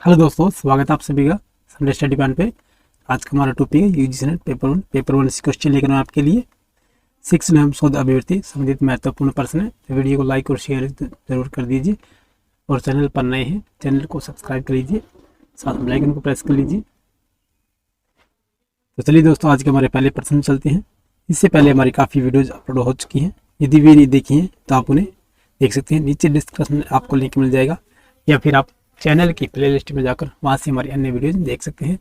Hello दोस्तों, स्वागत है आप सभी का संडे स्टडी प्लान पे। आज का हमारा टॉपिक है यूजीसी नेट पेपर वन से क्वेश्चन लेकर आए आपके लिए। 6 नाम शोध अभिव्यक्ति संबंधित महत्वपूर्ण प्रश्न है। तो वीडियो को लाइक और शेयर जरूर कर दीजिए और चैनल पर नए हैं चैनल को सब्सक्राइब कर लीजिए, साथ में बेल आइकन को प्रेस कर लीजिए। तो चलिए दोस्तों, आज के हमारे पहले प्रश्न चलते हैं। इससे पहले हमारी काफ़ी वीडियोज अपलोड हो चुकी हैं। यदि वे नहीं देखी हैं तो आप उन्हें देख सकते हैं। नीचे डिस्क्रिप्शन में आपको लिंक मिल जाएगा, या फिर आप चैनल की प्लेलिस्ट में जाकर वहाँ से हमारी अन्य वीडियोज देख सकते हैं,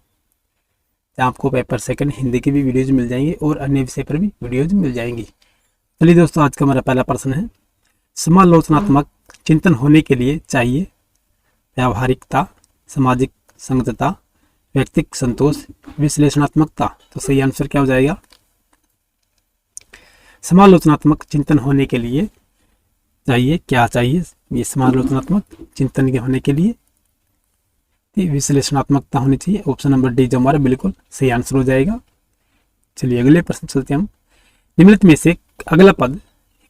जहाँ आपको पेपर सेकंड हिंदी की भी वीडियोज मिल जाएंगी और अन्य विषय पर भी वीडियोज मिल जाएंगी। चलिए दोस्तों, आज का हमारा पहला प्रश्न है, समालोचनात्मक चिंतन होने के लिए चाहिए व्यावहारिकता, सामाजिक संगतता, व्यक्तिगत संतोष, विश्लेषणात्मकता। तो सही आंसर क्या हो जाएगा? समालोचनात्मक चिंतन होने के लिए चाहिए, क्या चाहिए? ये समालोचनात्मक चिंतन के होने के लिए विश्लेषणात्मकता होनी चाहिए। ऑप्शन नंबर डी जो हमारा बिल्कुल सही आंसर हो जाएगा। चलिए अगले प्रश्न चलते हैं हम। निम्नलिखित में से अगला पद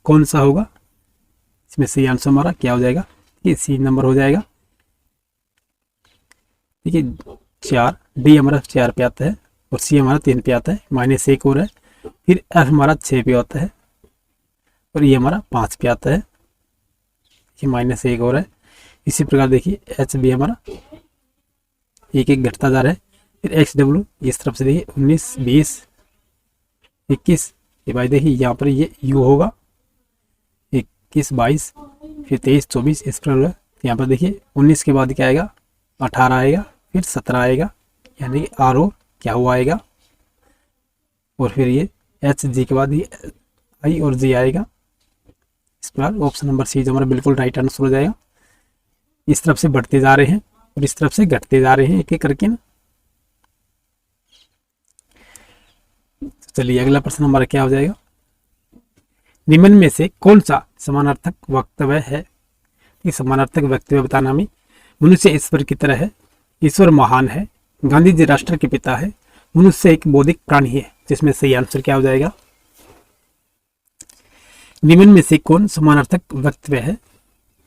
कौन सा होगा? इसमें सही आंसर हमारा क्या हो जाएगा? ये सी नंबर हो जाएगा। ठीक है, 4 डी हमारा 4 पे आता है और सी हमारा 3 पे आता है, -1 और है। फिर एफ हमारा 6 पे आता है और ये हमारा 5 पे आता है, ये -1 और है। इसी प्रकार देखिए एच बी हमारा एक घटता जा रहा है। फिर एक्स डब्ल्यू इस तरफ से देखिए 19, 20, 21। ये भाई देखिए यहाँ पर ये यू होगा 21, 22, फिर 23, 24 इस प्रकार। यहाँ पर देखिए 19 के बाद क्या आएगा? 18 आएगा, फिर 17 आएगा, यानी कि आर ओ क्या हुआ आएगा। और फिर ये एच जी के बाद ये आई और जी आएगा। इस प्रकार ऑप्शन नंबर सी जो हमारा बिल्कुल राइट आंसर हो जाएगा। इस तरफ से बढ़ते जा रहे हैं और इस तरफ से घटते जा रहे हैं एक एक करके ना। चलिए अगला प्रश्न हमारा क्या हो जाएगा? निम्न में से कौन सा समानार्थक वक्तव्य है? ये समानार्थक वक्तव्य बताना हमें। मनुष्य ईश्वर की तरह है, ईश्वर महान है, गांधी जी राष्ट्र के पिता है, मनुष्य एक बौद्धिक प्राणी है। जिसमें सही आंसर क्या हो जाएगा? निम्न में से कौन समानार्थक वक्तव्य है?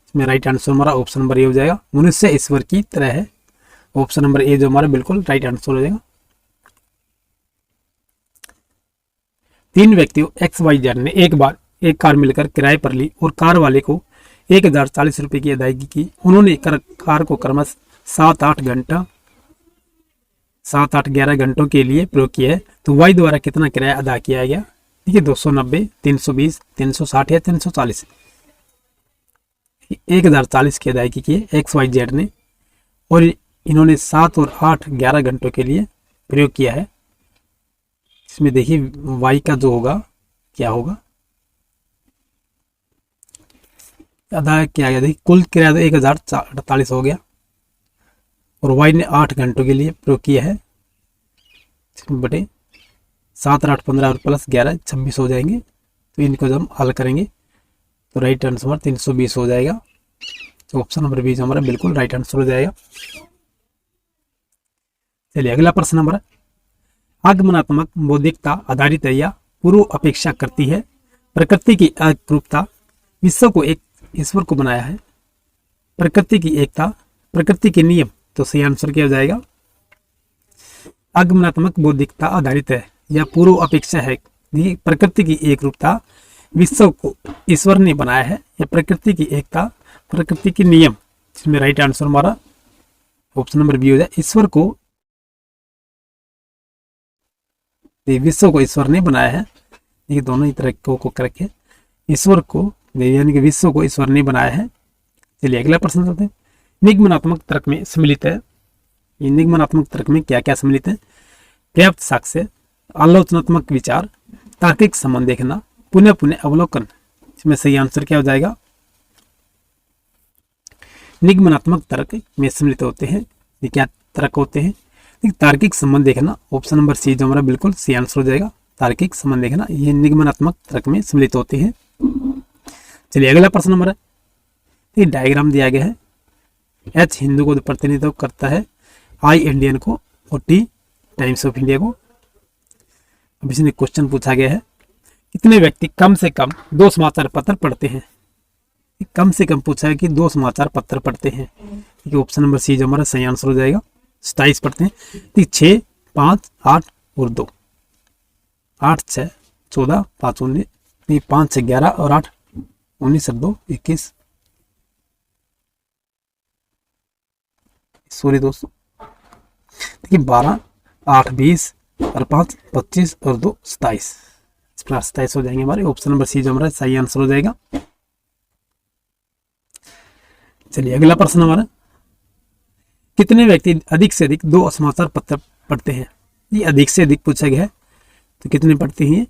इसमें राइट आंसर हमारा ऑप्शन नंबर ए हो जाएगा। मनुष्य ईश्वर की तरह है, ऑप्शन नंबर ए जो हमारा बिल्कुल राइट आंसर हो जाएगा। 3 व्यक्तियों एक्स वाई जेड ने एक बार एक कार मिलकर किराए पर ली और कार वाले को 1040 रुपये की अदायगी की। उन्होंने कार को क्रमश 7-8 घंटों के लिए प्रयोग किया है। तो वाई द्वारा कितना किराया अदा किया गया? ठीक है, 290, 320, 360 या 340। 1040 की अदायगी की है एक्स वाई जेड ने, और इन्होंने 7 और 8, 11 घंटों के लिए प्रयोग किया है। इसमें देखिए वाई का जो होगा क्या होगा? अदा किया गया, देखिए कुल किराया 1048 हो गया और वाई ने 8 घंटों के लिए प्रयोग किया है। बटे 7 और 8 15 और प्लस 11 26 हो जाएंगे। तो इनको जब हम हल करेंगे तो राइट आंसर 320 हो जाएगा। तो ऑप्शन नंबर बी हमारा बिल्कुल राइट आंसर हो जाएगा। चलिए अगला प्रश्न हमारा, आगमनात्मक बौद्धिकता आधारित है या पूर्व अपेक्षा करती है? प्रकृति की एकरूपता विश्व को एक ईश्वर को बनाया है। प्रकृति की एकता, प्रकृति के नियम। तो सही आंसर क्या हो जाएगा? आगमनात्मक बौद्धिकता आधारित है या पूर्व अपेक्षा है। प्रकृति की एकरूपता विश्व को ईश्वर ने बनाया है, या प्रकृति की एकता, प्रकृति के नियम। जिसमें राइट आंसर हमारा ऑप्शन नंबर बी हो जाए। ईश्वर को, विश्व को ईश्वर ने बनाया है। ये दोनों ही तरह को करके ईश्वर को, यानी कि विश्व को ईश्वर ने बनाया है। चलिए अगला प्रश्न चलते हैं। निगमनात्मक तर्क में सम्मिलित है। ये निगमनात्मक तर्क में क्या क्या सम्मिलित है? पर्याप्त साक्ष्य, आलोचनात्मक विचार, तार्किक संबंध देखना, पुनः पुनः अवलोकन। इसमें सही आंसर क्या हो जाएगा? निगमनात्मक तर्क में सम्मिलित होते हैं। ये क्या तर्क होते हैं? तार्किक संबंध देखना, ऑप्शन नंबर सी जो हमारा बिल्कुल सही आंसर हो जाएगा। तार्किक संबंध देखना ये निगमनात्मक तर्क में सम्मिलित होते हैं। चलिए अगला प्रश्न हमारा, ये डायग्राम दिया गया है। एच हिंदू को प्रतिनिधित्व करता है, आई इंडियन को और टी टाइम्स ऑफ इंडिया को। अब इसमें क्वेश्चन पूछा गया है, कितने व्यक्ति कम से कम 2 समाचार पत्र पढ़ते हैं? कम से कम पूछा है कि 2 समाचार पत्र पढ़ते हैं। ठीक है, ऑप्शन नंबर सी जो हमारा सही आंसर हो जाएगा। 27 पढ़ते हैं। ठीक, 6, 5, 8 और 2, 8, 6, 14, 5, 19, 5, 6, 11 और 8, 19 और 2, 21, सॉरी दोस्तों, देखिए 12, 8, 20 और 5, 25 और 2, 27, 27 हो जाएंगे हमारे। ऑप्शन नंबर सी जो हमारा सही आंसर हो जाएगा। चलिए अगला प्रश्न हमारा, कितने व्यक्ति अधिक से अधिक 2 समाचार पत्र पढ़ते हैं? ये अधिक से अधिक पूछा गया है, तो कितने पढ़ते हैं?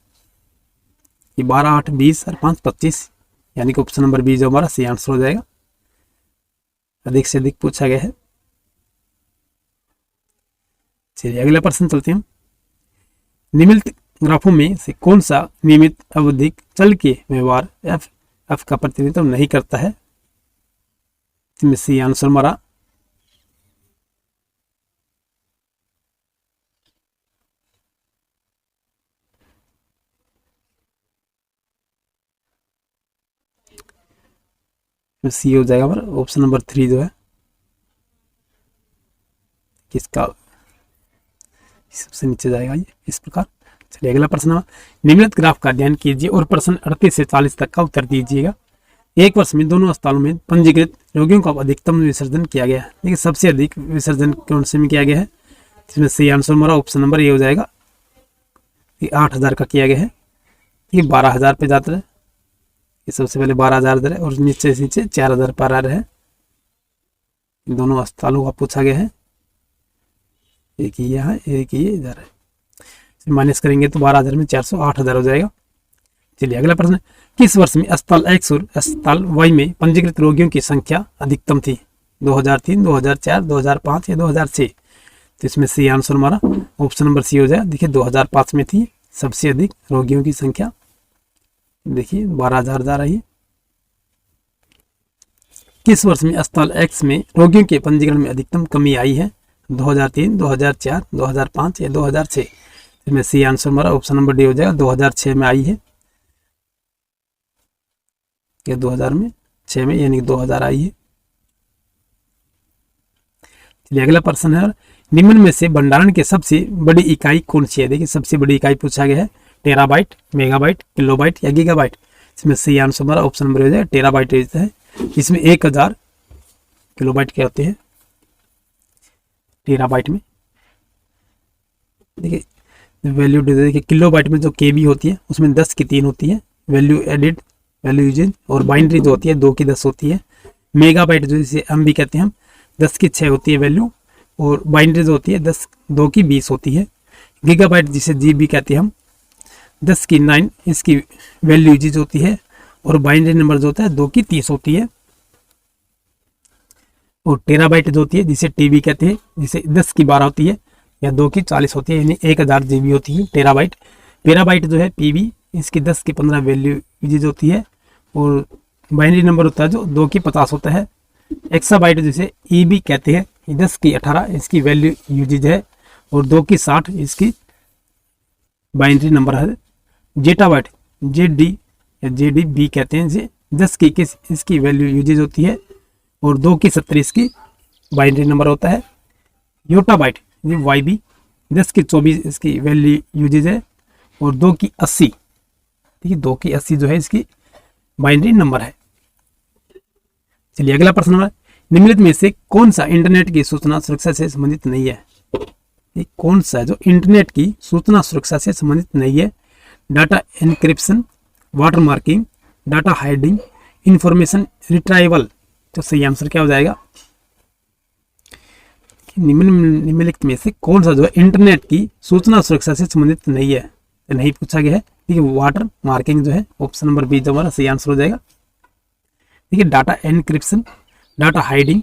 ये 12, 8, 20 और 5, 25, यानी कि ऑप्शन नंबर बी जो हमारा सही आंसर हो जाएगा। अधिक से अधिक पूछा गया है। चलिए अगला प्रश्न चलते हैं। निम्नलिखित ग्राफों में से कौन सा नियमित आवधिक चल के व्यवहार एफ का प्रतिनिधित्व नहीं करता है? इसमें सी आंसर हमारा सी हो जाएगा हमारा। ऑप्शन नंबर 3 जो है किसका सबसे नीचे जाएगा, ये इस प्रकार। चलिए अगला प्रश्न, निम्नलिखित ग्राफ का अध्ययन कीजिए और प्रश्न 38 से 40 तक का उत्तर दीजिएगा। एक वर्ष में दोनों अस्पतालों में पंजीकृत रोगियों का अधिकतम विसर्जन किया गया है। देखिए सबसे अधिक विसर्जन कौन से में किया गया है? इसमें सही आंसर हमारा ऑप्शन नंबर ए हो जाएगा। 8,000 का किया गया है। ये 12,000 पे जाता है, ये सबसे पहले 12,000 है और नीचे से नीचे 4,000 पर आ रहा है। दोनों अस्पतालों का पूछा गया है। एक ही यहाँ है, एक ही इधर है। माइनस करेंगे तो 12,000 में 400, 8,000 हो जाएगा। चलिए अगला प्रश्न, किस वर्ष में अस्पताल एक्स और अस्पताल वाई में पंजीकृत रोगियों की संख्या अधिकतम थी? 2003, 2004, 2005 या 2006? तो इसमें सी आंसर हमारा ऑप्शन नंबर सी हो जाएगा। देखिए 2005 में थी सबसे अधिक रोगियों की संख्या। देखिए 12,000 जा रही है। किस वर्ष में अस्पताल एक्स में रोगियों के पंजीकरण में अधिकतम कमी आई है? 2003, 2004, 2005 या 2006? इसमें सी आंसर हमारा ऑप्शन नंबर डी हो जाएगा। 2006 में आई है, या 2006 में यानी 2000 आई है। चलिए अगला प्रश्न है, निम्न में से भंडारण की सबसे बड़ी इकाई कौन सी है? देखिए सबसे बड़ी इकाई पूछा गया है। टेराबाइट, मेगाबाइट, किलोबाइट या गीगाबाइट? इसमें सही आंसर हमारा ऑप्शन नंबर हो जाएगा टेराबाइट रहता है। इसमें 1000 किलोबाइट के होते हैं टेराबाइट में। देखिए वैल्यू देखिए किलोबाइट में जो केबी होती है उसमें 10 की 3 होती है वैल्यू एडिड, वैल्यू यूजेज, और बाइनरी जो होती है 2 की 10 होती है। मेगाबाइट जो जिसे एम भी कहते हैं हम, 10 की 6 होती है वैल्यू, और बाइनरी जो होती है 2 की 20 होती है। गीगाबाइट जिसे जी भी कहते हैं हम, 10 की 9 इसकी वैल्यू यूजेज होती है, और बाइनरी नंबर जो होता है 2 की 30 होती है। और टेराबाइट जो होती है जिसे टीबी कहते हैं, जिसे 10 की 12 होती है या 2 की 40 होती है, यानी 1000 जीबी होती है टेराबाइट। पेराबाइट जो है पीबी, इसकी 10 की 15 वैल्यू यूजेज होती है, और बाइनरी नंबर होता है जो 2 की 50 होता है। एक्साबाइट जिसे ईबी कहते हैं, 10 की 18 इसकी वैल्यू यूजेज है, और 2 की 60 इसकी बाइनरी नंबर है। जेटाबाइट जेडी या जेडीबी कहते हैं, इसे 10 की 21 इसकी वैल्यू यूजेज होती है, और 2 की 70 इसकी बाइनरी नंबर होता है। योटाबाइट ये वाईबी, 10 की 24 इसकी वैल्यू यूजेज है, और 2 की 80, ठीक है 2 की 80 जो है इसकी बाइनरी नंबर है। चलिए अगला प्रश्न है, निम्नलिखित में से कौन सा इंटरनेट की सूचना सुरक्षा से संबंधित नहीं है? ये कौन सा जो इंटरनेट की सूचना सुरक्षा से संबंधित नहीं है? Data encryption, water marking, data hiding, information retrieval? तो सही आंसर क्या हो जाएगा? निम्नलिखित में से कौन सा जो है इंटरनेट की सूचना सुरक्षा से संबंधित नहीं है, नहीं पूछा गया है। ठीक है वाटर मार्किंग जो है ऑप्शन नंबर बी जो हमारा सही आंसर हो जाएगा। ठीक है data encryption, data hiding,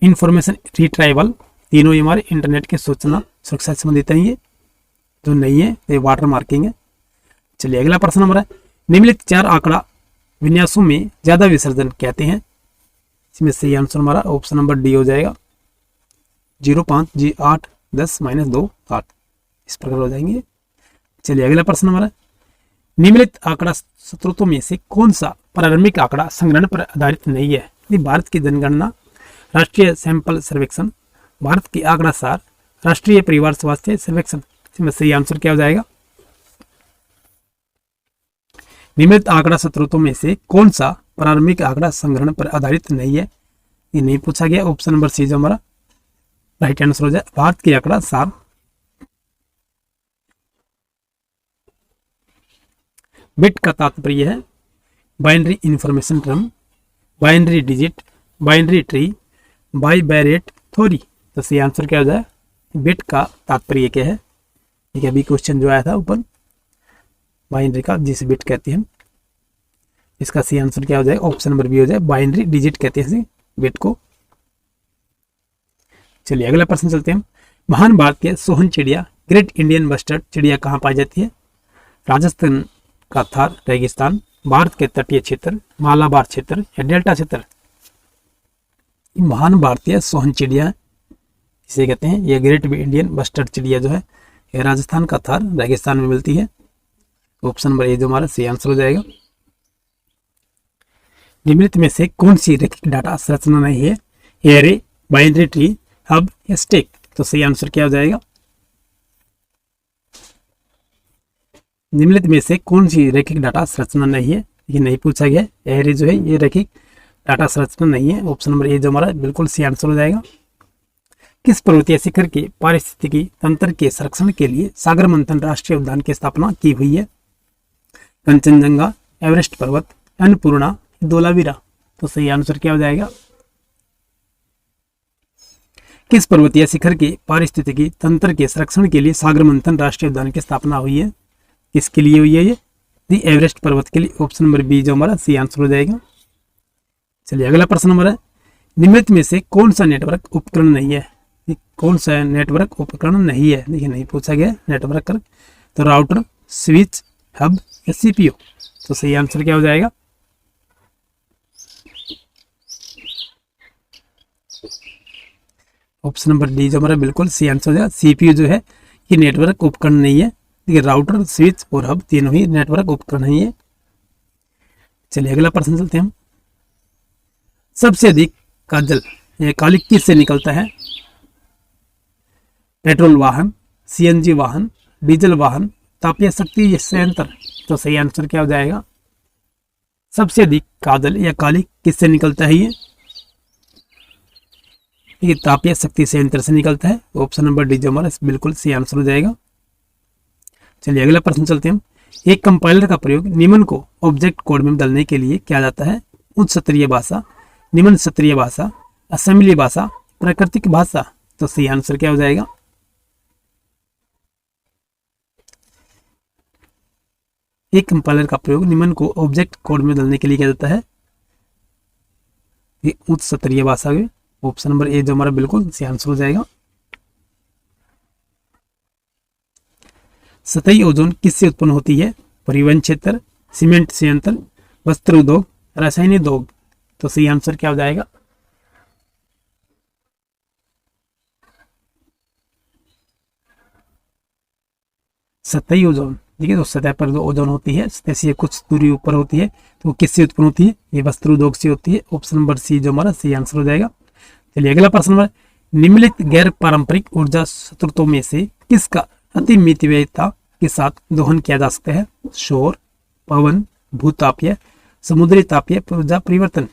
information retrieval, तीनों ये हमारे इंटरनेट के सूचना सुरक्षा से संबंधित है। ये जो नहीं है ये वाटर मार्किंग है। चलिए अगला प्रश्न हमारा, निम्नलिखित 4 आंकड़ा विन्यासों में ज्यादा विसर्जन कहते हैं? इसमें सही आंसर हमारा ऑप्शन नंबर डी हो जाएगा। 0, 5, जी 8, 10, -2, 8 इस प्रकार हो जाएंगे। चलिए अगला प्रश्न हमारा, निम्नलिखित आंकड़ा स्रोतों में से कौन सा प्रारंभिक आंकड़ा संग्रहण पर आधारित नहीं है? भारत की जनगणना राष्ट्रीय सैंपल सर्वेक्षण, भारत की आंकड़ा सार, राष्ट्रीय परिवार स्वास्थ्य सर्वेक्षण। इसमें सही आंसर क्या हो जाएगा? निम्नलिखित आंकड़ा स्रोतों में से कौन सा प्रारंभिक आंकड़ा संग्रहण पर आधारित नहीं है? ये नहीं पूछा गया। ऑप्शन नंबर सी जो हमारा राइट आंसर हो जाए, भारत की आंकड़ा सार। बिट का तात्पर्य है बाइनरी इंफॉर्मेशन क्रम, binary digit, binary tree, bivariate theory. तो सही आंसर क्या हो जाए? बिट का तात्पर्य क्या है? ठीक है, अभी क्वेश्चन जो आया था ऊपर बाइनरी का जिस बिट कहते हैं, इसका सही आंसर क्या हो जाएगा? ऑप्शन नंबर बी हो जाए, बाइनरी डिजिट कहते हैं बिट को। चलिए अगला प्रश्न चलते हैं। महान भारतीय सोहन चिड़िया, ग्रेट इंडियन बस्टर्ड चिड़िया कहाँ पाई जाती है? राजस्थान का थार रेगिस्तान, भारत के तटीय क्षेत्र, मालाबार क्षेत्र या डेल्टा क्षेत्र। महान भारतीय सोहन चिड़िया इसे कहते हैं, यह ग्रेट इंडियन बस्टर्ड चिड़िया जो है यह राजस्थान का थार रेगिस्तान में मिलती है। ऑप्शन नंबर ए जो हमारा सही आंसर हो जाएगा। निम्नलिखित में से कौन सी रैखिक डाटा संरचना नहीं है? एरे, बाइनरी ट्री, हब या स्टैक। तो सही आंसर क्या हो जाएगा? निम्नलिखित में से कौन सी रैखिक डाटा संरचना नहीं है? ये नहीं पूछा गया। एरे जो है ये रैखिक डाटा संरचना नहीं है। ऑप्शन नंबर ए जो हमारा बिल्कुल सही आंसर हो जाएगा। किस पर्वतीय शिखर के पारिस्थितिकी तंत्र के संरक्षण के लिए सागर मंथन राष्ट्रीय उद्यान की स्थापना की हुई है? कंचनजंगा, एवरेस्ट पर्वत, अन्नपूर्णा, धोलावीरा। तो सही आंसर क्या हो जाएगा? किस पर्वतीय शिखर के पारिस्थितिकी तंत्र के संरक्षण के लिए सागर मंथन राष्ट्रीय उद्यान की स्थापना हुई है? किसके लिए हुई है ये? दी एवरेस्ट पर्वत के लिए। ऑप्शन नंबर बी जो हमारा सही आंसर हो जाएगा। चलिए अगला प्रश्न नंबर है, निम्नलिखित में से कौन सा नेटवर्क उपकरण नहीं है? कौन सा नेटवर्क उपकरण नहीं है? देखिए नहीं पूछा गया नेटवर्क। तो राउटर, स्विच, हब या सीपीयू। तो सही आंसर क्या हो जाएगा? ऑप्शन नंबर डी जो हमारा बिल्कुल सही आंसर हो जाएगा। सीपीयू जो है ये नेटवर्क उपकरण नहीं है। देखिए राउटर, स्विच और हब तीनों ही नेटवर्क उपकरण नहीं है। चलिए अगला प्रश्न चलते हैं हम। सबसे अधिक काजल या कालिक किससे निकलता है? पेट्रोल वाहन, सीएनजी वाहन, डीजल वाहन, तापीय शक्ति संयंत्र। तो सही आंसर क्या हो जाएगा? सबसे अधिक काजल या कालिक किससे निकलता है? ये तापीय शक्ति संयंत्र से निकलता है। ऑप्शन नंबर डी जो हमारा बिल्कुल सही आंसर हो जाएगा। चलिए अगला प्रश्न चलते हैं। एक कंपाइलर का प्रयोग निम्न को ऑब्जेक्ट कोड में बदलने के लिए किया जाता है? उच्च स्तरीय भाषा, निम्न स्तरीय भाषा, असेंबली भाषा, प्राकृतिक भाषा। तो सही आंसर क्या हो जाएगा? एक कंपाइलर का प्रयोग निम्न को ऑब्जेक्ट कोड में बदलने के लिए किया जाता है? ये उच्च स्तरीय भाषा है। ऑप्शन नंबर ए जो हमारा बिल्कुल सही आंसर हो जाएगा। सतही ओजोन किससे उत्पन्न होती है? परिवहन क्षेत्र, सीमेंट संयंत्र, वस्त्र उद्योग, रासायनिक उद्योग। तो सही आंसर क्या हो जाएगा? सतही ओजोन, देखिए तो सतह पर जो ओजोन होती है सतह से कुछ दूरी ऊपर होती है, तो वो किससे उत्पन्न होती है? ये वस्त्र उद्योग से होती है। ऑप्शन नंबर सी जो हमारा सही आंसर हो जाएगा। चलिए अगला प्रश्न नंबर, निम्नलिखित गैर पारंपरिक ऊर्जा स्रोतों में से किसका अति मितव्ययिता के साथ दोहन किया जा सकता है? सौर, पवन, भूतापीय, समुद्री तापीय ऊर्जा परिवर्तन।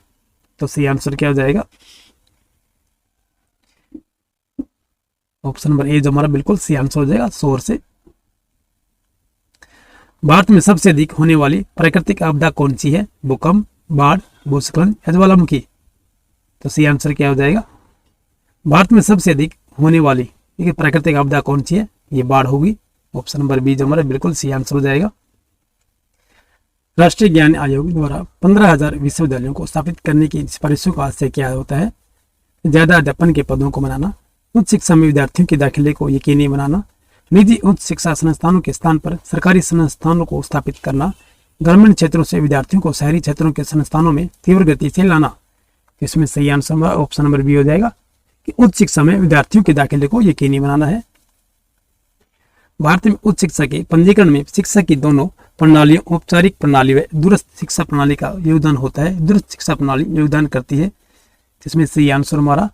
तो सही आंसर क्या हो जाएगा? ऑप्शन नंबर ए जो हमारा बिल्कुल सही आंसर हो जाएगा, सौर से। भारत में सबसे अधिक होने वाली प्राकृतिक आपदा कौन सी है? भूकंप, बाढ़, भूस्खलन या ज्वालामुखी। तो सही आंसर क्या हो जाएगा? भारत में सबसे अधिक होने वाली प्राकृतिक आपदा कौन सी है? ये बाढ़ होगी। ऑप्शन नंबर बी जो हमारा बिल्कुल सही आंसर हो जाएगा। राष्ट्रीय ज्ञान आयोग द्वारा 15,000 विश्वविद्यालयों को स्थापित करने की सिफारिशों का आशय क्या होता है? ज्यादा अध्यापन के पदों को बनाना, उच्च शिक्षा में विद्यार्थियों के दाखिले को यकीनी बनाना, निजी उच्च शिक्षा संस्थानों के स्थान पर सरकारी संस्थानों को स्थापित करना, ग्रामीण क्षेत्रों से विद्यार्थियों को शहरी क्षेत्रों के संस्थानों में तीव्र गति से लाना। इसमें सही आंसर ऑप्शन नंबर बी हो जाएगा कि उच्च शिक्षा में विद्यार्थियों के दाखिले को यकीनी बनाना है। भारत में उच्च शिक्षा के पंजीकरण में शिक्षा की दोनों प्रणालियों, औपचारिक प्रणाली व दूरस्थ शिक्षा प्रणाली का योगदान होता है। दूरस्थ शिक्षा प्रणाली योगदान करती है इसमें सही आंसर हमारा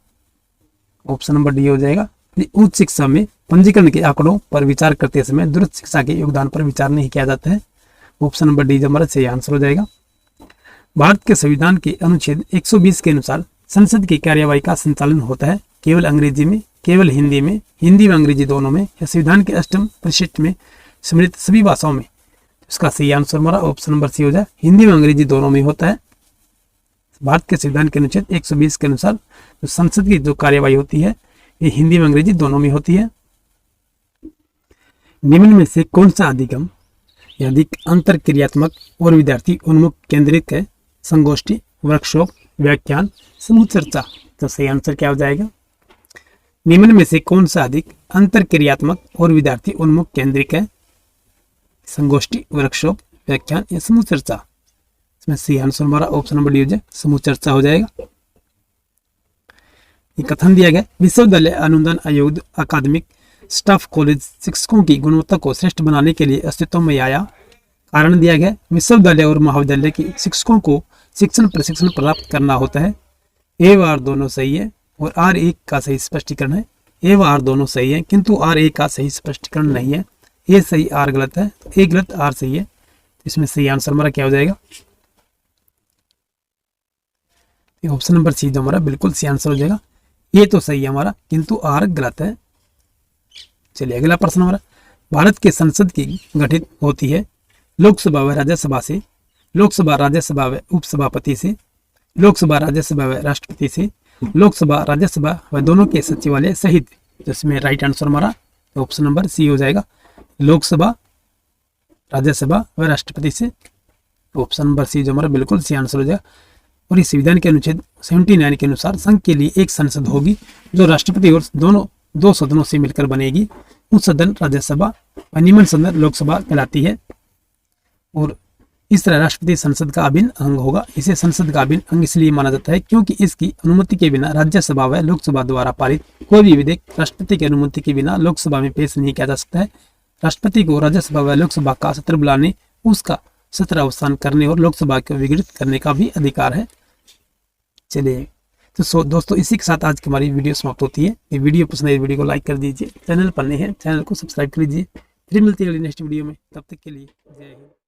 ऑप्शन नंबर डी हो जाएगा। उच्च शिक्षा में पंजीकरण के आंकड़ों पर विचार करते समय दूरस्थ शिक्षा के योगदान पर विचार नहीं किया जाता है। ऑप्शन नंबर डी हमारा सही आंसर हो जाएगा। भारत के संविधान के अनुच्छेद 120 के अनुसार संसद की कार्यवाही का संचालन होता है केवल अंग्रेजी में, केवल हिंदी में, हिंदी व अंग्रेजी दोनों में, या संविधान के 8वें परिशिष्ट में सम्मिलित सभी भाषाओं में। इसका सही आंसर हमारा ऑप्शन नंबर सी हो जाए, हिंदी व अंग्रेजी दोनों में होता है। भारत के संविधान के अनुच्छेद 120 के अनुसार जो संसद की जो कार्यवाही होती है ये हिंदी व अंग्रेजी दोनों में होती है। निम्न में से कौन सा अधिगम या अधिक अंतर क्रियात्मक और विद्यार्थी उन्मुख केंद्रित है? संगोष्ठी, वर्कशॉप, व्याख्यान, समूह चर्चा। तो सही आंसर क्या हो जाएगा? निम्न में से कौन सा अधिक अंतर क्रियात्मक और विद्यार्थी उन्मुख केंद्रित है? संगोष्ठी, वर्कशॉप, व्याख्यान या समूह चर्चा। इसमें सही आंसर हमारा ऑप्शन नंबर डी हो जाए, समूह चर्चा हो जाएगा। ये कथन दिया गया विश्वविद्यालय अनुदान आयोग अकादमिक स्टाफ कॉलेज शिक्षकों की गुणवत्ता को श्रेष्ठ बनाने के लिए अस्तित्व में आया। कारण दिया गया विश्वविद्यालय और महाविद्यालय के शिक्षकों को शिक्षण प्रशिक्षण प्राप्त करना होता है। ए व आर दोनों सही है और आर एक का सही स्पष्टीकरण है। ए व आर दोनों सही है किंतु आर एक का सही स्पष्टीकरण नहीं है। ए सही आर गलत है, तो ए गलत आर सही है। इसमें सही आंसर हमारा क्या हो जाएगा? ऑप्शन नंबर सी जो हमारा बिल्कुल सही आंसर हो जाएगा। ये तो सही है हमारा किंतु आर गलत है। चलिए अगला प्रश्न हमारा, भारत के संसद की गठित होती है लोकसभा व राज्यसभा से, लोकसभा राज्यसभा व उपसभापति से, लोकसभा राज्यसभा व राष्ट्रपति से, लोकसभा राज्यसभा व दोनों के सचिवालय सहित। जिसमें राइट आंसर हमारा ऑप्शन नंबर सी हो जाएगा, लोकसभा राज्यसभा व राष्ट्रपति से। ऑप्शन नंबर सी जो हमारा बिल्कुल सही आंसर हो जाएगा। और इस संविधान के अनुच्छेद 79 के अनुसार संघ के लिए एक संसद होगी जो राष्ट्रपति और दोनों दो सदनों से मिलकर बनेगी। उच्च सदन राज्यसभा और निम्न सदन लोकसभा कहलाती है। और इस तरह राष्ट्रपति संसद का अभिन्न अंग होगा। इसे संसद का अभिन्न अंग इसलिए माना जाता है क्योंकि इसकी अनुमति के बिना राज्यसभा व लोकसभा द्वारा पारित कोई भी विधेयक राष्ट्रपति की अनुमति के बिना लोकसभा में पेश नहीं किया जा सकता है। राष्ट्रपति को राज्यसभा व लोकसभा का सत्र बुलाने, उसका सत्र अवसान करने और लोकसभा को विघटित करने का भी अधिकार है। चलिए तो दोस्तों इसी के साथ आज की हमारी वीडियो समाप्त होती है। ये वीडियो पसंद है, वीडियो को लाइक कर दीजिए, चैनल पर नए हैं चैनल को सब्सक्राइब कर लीजिए। फिर मिलती है अगली नेक्स्ट वीडियो में, तब तक के लिए जय हिंद।